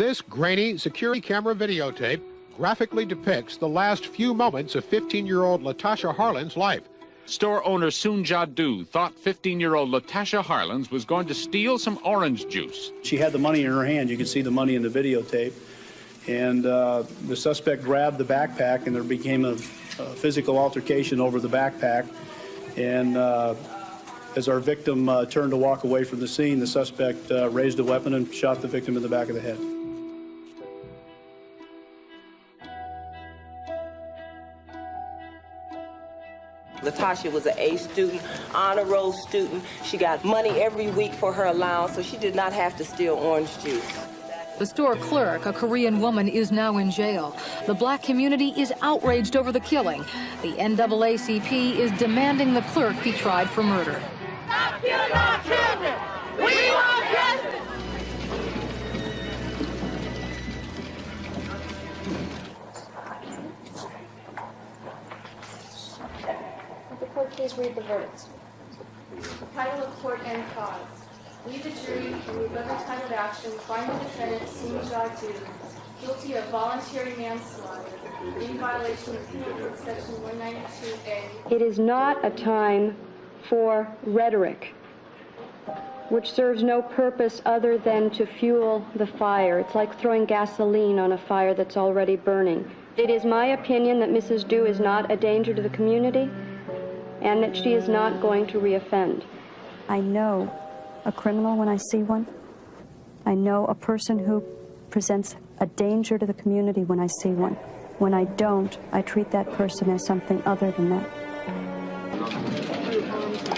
This grainy security camera videotape graphically depicts the last few moments of 15-year-old Latasha Harlins' life. Store owner Soonja Du thought 15-year-old Latasha Harlins was going to steal some orange juice. She had the money in her hand. You could see the money in the videotape. And the suspect grabbed the backpack, and there became a physical altercation over the backpack. And as our victim turned to walk away from the scene, the suspect raised a weapon and shot the victim in the back of the head. Latasha was an A student, honor roll student. She got money every week for her allowance, so she did not have to steal orange juice. The store clerk, a Korean woman, is now in jail. The black community is outraged over the killing. The NAACP is demanding the clerk be tried for murder. Stop killing our children! We want justice! Would the court please read the verdict? Title of court and cause. We, the jury, in the above titled action, find the defendant, Soonja Du, guilty of voluntary manslaughter in violation of Penal Code Section 192A. It is not a time for rhetoric, which serves no purpose other than to fuel the fire. It's like throwing gasoline on a fire that's already burning. It is my opinion that Mrs. Du is not a danger to the community and that she is not going to reoffend. I know a criminal when I see one. I know a person who presents a danger to the community when I see one. When I don't, I treat that person as something other than that.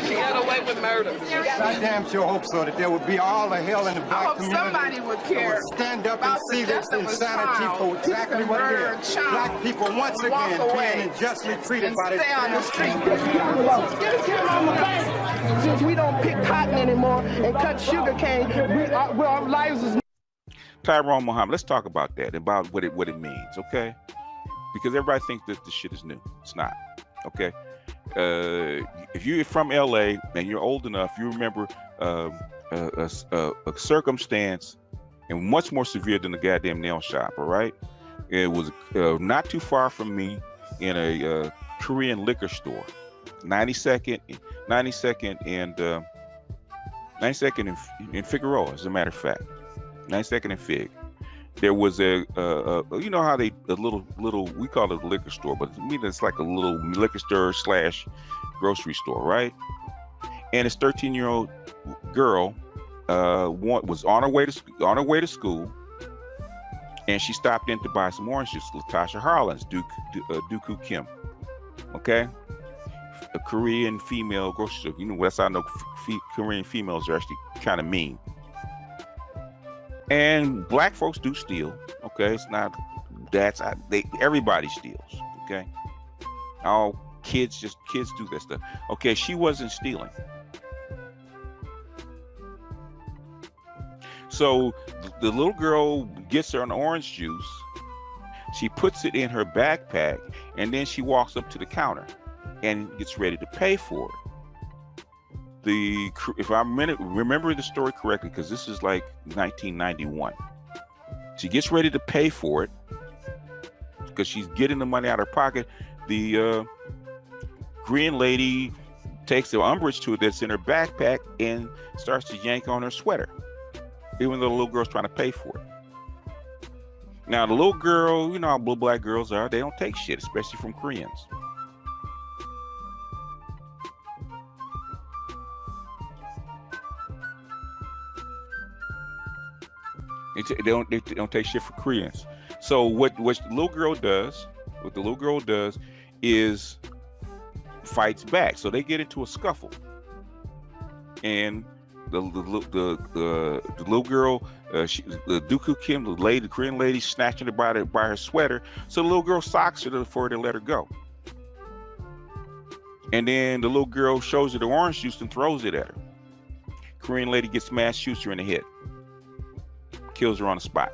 She got away with murder. I damn sure hope so, that there would be all the hell in the black community. Somebody would care. Would stand up and see this insanity for exactly what it is. Black people once again being unjustly treated by this. Stay on the street. Get his hand on the bank. Since we don't pick cotton anymore and cut sugar cane, our lives is. Tyronne Muhammad, let's talk about that, about what it means, okay? Because everybody thinks that this shit is new. It's not, okay? If you're from LA and you're old enough, you remember a circumstance and much more severe than the goddamn nail shop, all right? It was not too far from me in a Korean liquor store, 92nd in Figueroa, as a matter of fact, 92nd and Fig. There was you know how a little, we call it a liquor store, but to me it's like a little liquor store / grocery store, right? And this 13-year-old girl was on her way to school, and she stopped in to buy some orange juice. Latasha Harlins, Duku Kim, okay, a Korean female grocery store. You know, that's how I know Korean females are actually kind of mean. And black folks do steal, okay? It's not everybody steals, okay? All kids do that stuff. Okay, she wasn't stealing. So the little girl gets her an orange juice. She puts it in her backpack, and then she walks up to the counter and gets ready to pay for it. If I remember the story correctly, because this is like 1991, she gets ready to pay for it because she's getting the money out of her pocket. The Korean lady takes the umbrage to it that's in her backpack and starts to yank on her sweater, even though the little girl's trying to pay for it. Now, the little girl, you know how little black girls are, they don't take shit, especially from Koreans. They don't take shit for Koreans. So what the little girl does is fights back. So they get into a scuffle, and the little girl, the Duku Kim, the Korean lady, snatching her by her sweater. So the little girl socks her for her to let her go. And then the little girl shows her the orange juice and throws it at her. Korean lady gets mad, shoots her in the head. Kills her on the spot.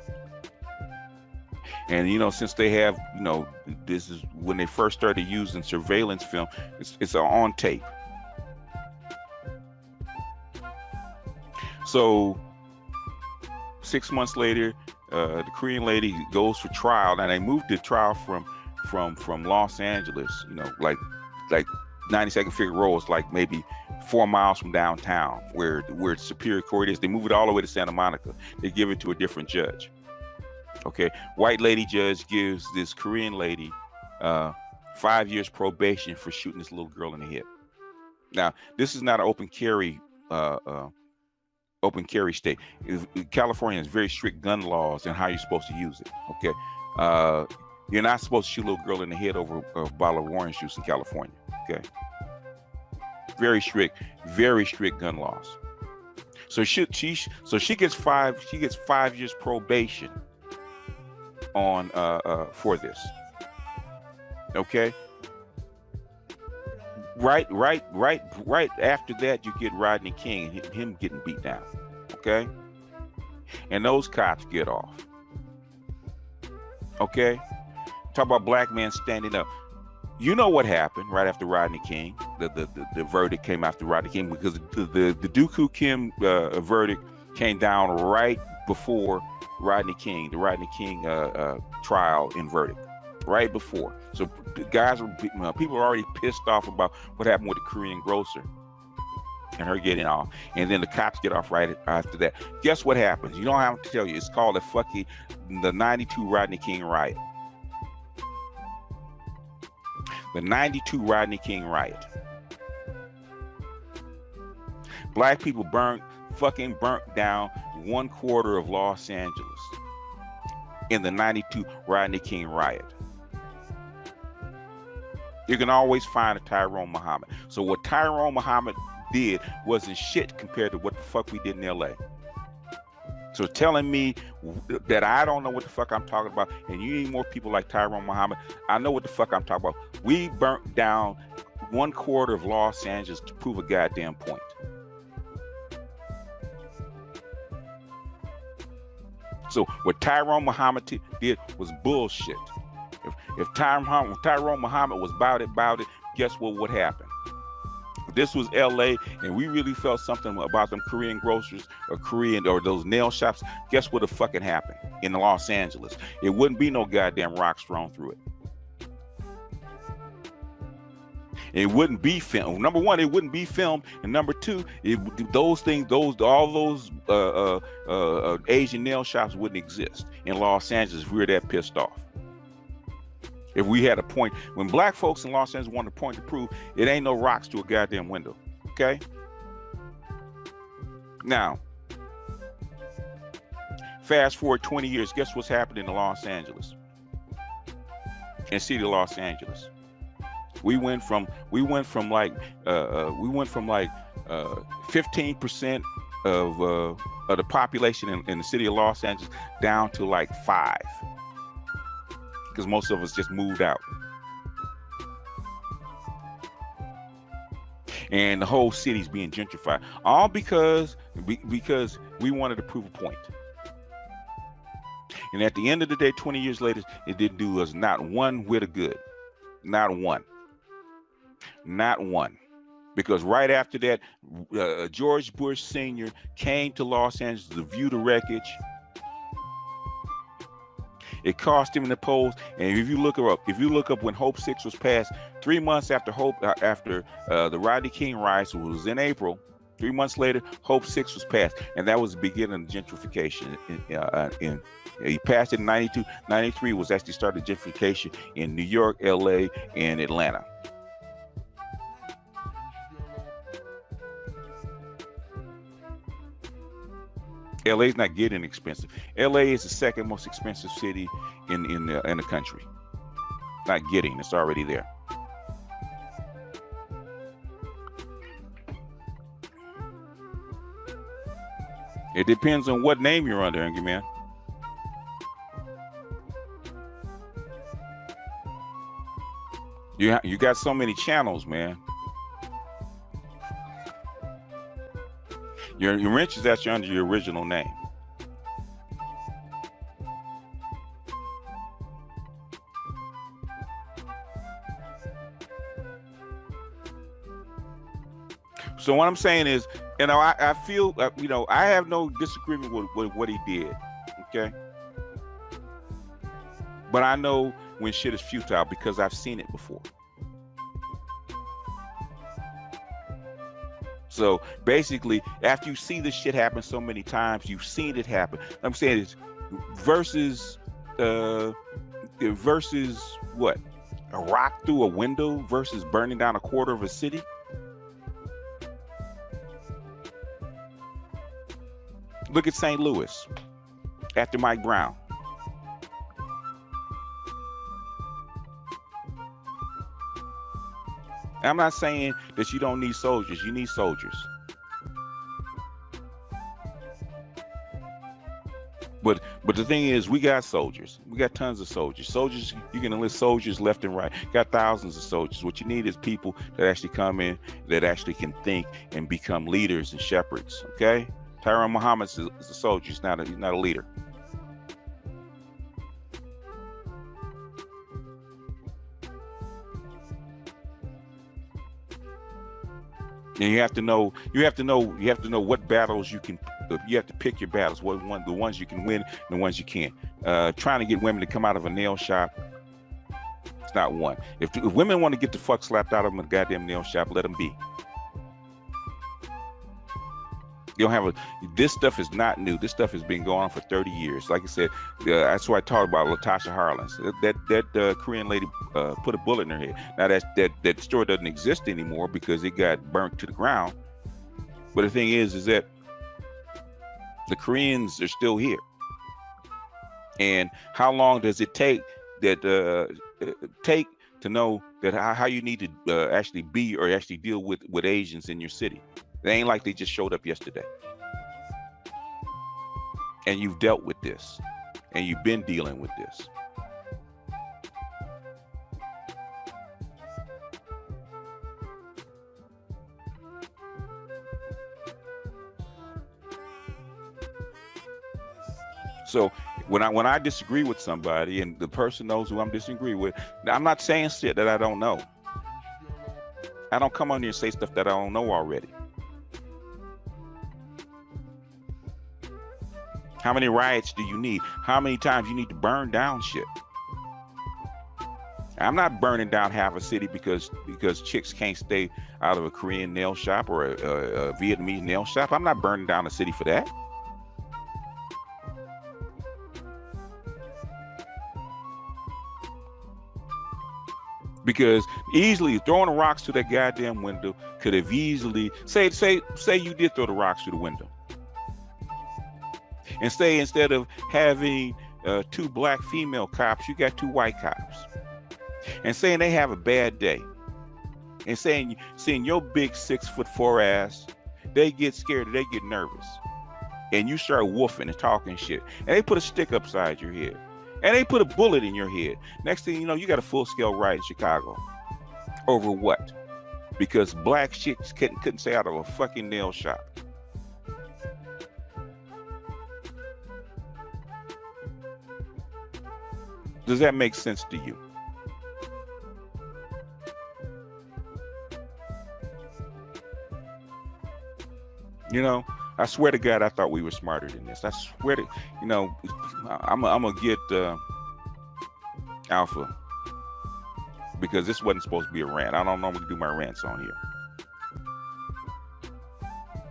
And, you know, since they have, you know, this is when they first started using surveillance film, it's on tape. So 6 months later, the Korean lady goes for trial. Now they moved the trial from Los Angeles, you know, like 92nd Figueroa is like maybe 4 miles from downtown where Superior Court is. They move it all the way to Santa Monica. They give it to a different judge. Okay, white lady judge gives this Korean lady 5 years probation for shooting this little girl in the hip. Now, this is not an open carry state. California has very strict gun laws and how you're supposed to use it. Okay, you're not supposed to shoot a little girl in the head over a bottle of orange juice in California. Okay, very strict gun laws. So she gets 5 years probation on for this. Okay. Right after that, you get Rodney King, him getting beat down. Okay, and those cops get off. Okay, talk about black men standing up. You know what happened right after Rodney King? The verdict came after Rodney King because the Dooku Kim verdict came down right before the Rodney King trial and verdict, right before. So people are already pissed off about what happened with the Korean grocer and her getting off, and then the cops get off right after that. Guess what happens? You don't have to tell you. It's called the 92 Rodney King riot. The 92 Rodney King riot. Black people burnt down 1/4 of Los Angeles in the 92 Rodney King riot. You can always find a Tyronne Muhammad. So what Tyronne Muhammad did wasn't shit compared to what the fuck we did in LA. So telling me that I don't know what the fuck I'm talking about, and you need more people like Tyronne Muhammad, I know what the fuck I'm talking about. We burnt down 1/4 of Los Angeles to prove a goddamn point. So what Tyronne Muhammad did was bullshit. If Tyronne Muhammad was about it, guess what would happen? If this was LA and we really felt something about them Korean grocers or those nail shops, guess what the fucking happened in Los Angeles? It wouldn't be no goddamn rocks thrown through it. It wouldn't be filmed. Number one, it wouldn't be filmed, and number two, all those Asian nail shops wouldn't exist in Los Angeles if we were that pissed off. If we had a point, when black folks in Los Angeles want a point to prove, it ain't no rocks to a goddamn window. Okay? Now, fast forward 20 years, guess what's happening in Los Angeles? In city of Los Angeles. We went from like 15% of the population in the city of Los Angeles down to like 5%. Because most of us just moved out. And the whole city's being gentrified. All because we wanted to prove a point. And at the end of the day, 20 years later, it didn't do us not one whit of good. Not one. Not one. Because right after that, George Bush Sr. came to Los Angeles to view the wreckage. It cost him in the polls, and if you look up when Hope 6 was passed, 3 months after the Rodney King riots, which was in April, 3 months later, Hope 6 was passed, and that was the beginning of gentrification. He passed it in 92. 93 was actually started gentrification in New York, LA, and Atlanta. LA is not getting expensive. LA is the second most expensive city in the country. Not getting, it's already there. It depends on what name you're under, Angry Man. You got so many channels, man. Your rent is actually under your original name. So what I'm saying is, I feel, I have no disagreement with what he did. Okay, But I know when shit is futile because I've seen it before. So basically, after you see this shit happen so many times, you've seen it happen. I'm saying it's versus what? A rock through a window versus burning down a quarter of a city? Look at St. Louis after Mike Brown. I'm not saying that you don't need soldiers. You need soldiers. But the thing is, we got soldiers. We got tons of soldiers. Soldiers, you can enlist soldiers left and right. Got thousands of soldiers. What you need is people that actually come in, that actually can think and become leaders and shepherds. Okay? Tyronne Muhammad is a soldier. He's not a leader. And you have to know what battles you can. You have to pick your battles. The ones you can win, and the ones you can't. Trying to get women to come out of a nail shop, it's not one. If women want to get the fuck slapped out of them in a goddamn nail shop, let them be. You don't have this stuff is not new. This stuff has been going on for 30 years. Like I said, that's why I talked about Latasha Harlins. That Korean lady put a bullet in her head. Now that store doesn't exist anymore because it got burnt to the ground. But the thing is that the Koreans are still here. And how long does it take to know that how you need to actually be or actually deal with Asians in your city? It ain't like they just showed up yesterday. And you've dealt with this. And you've been dealing with this. So when I disagree with somebody and the person knows who I'm disagreeing with, I'm not saying shit that I don't know. I don't come on here and say stuff that I don't know already. How many riots do you need? How many times you need to burn down shit? I'm not burning down half a city because chicks can't stay out of a Korean nail shop or a Vietnamese nail shop. I'm not burning down a city for that. Because easily throwing the rocks through that goddamn window could have easily say you did throw the rocks through the window. And say instead of having 2 black female cops, you got 2 white cops. And saying they have a bad day. And seeing your big 6'4" ass, they get scared, they get nervous. And you start woofing and talking shit. And they put a stick upside your head. And they put a bullet in your head. Next thing you know, you got a full-scale riot in Chicago. Over what? Because black chicks couldn't stay out of a fucking nail shop. Does that make sense to you? You know, I swear to God, I thought we were smarter than this. I swear to, I'm gonna get Alpha because this wasn't supposed to be a rant. I don't normally do my rants on here,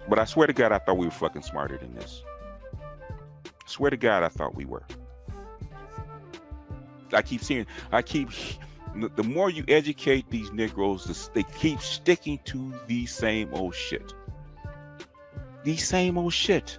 but I swear to God, I thought we were fucking smarter than this. I swear to God, I thought we were. The more you educate these Negroes, they keep sticking to the same old shit. The same old shit.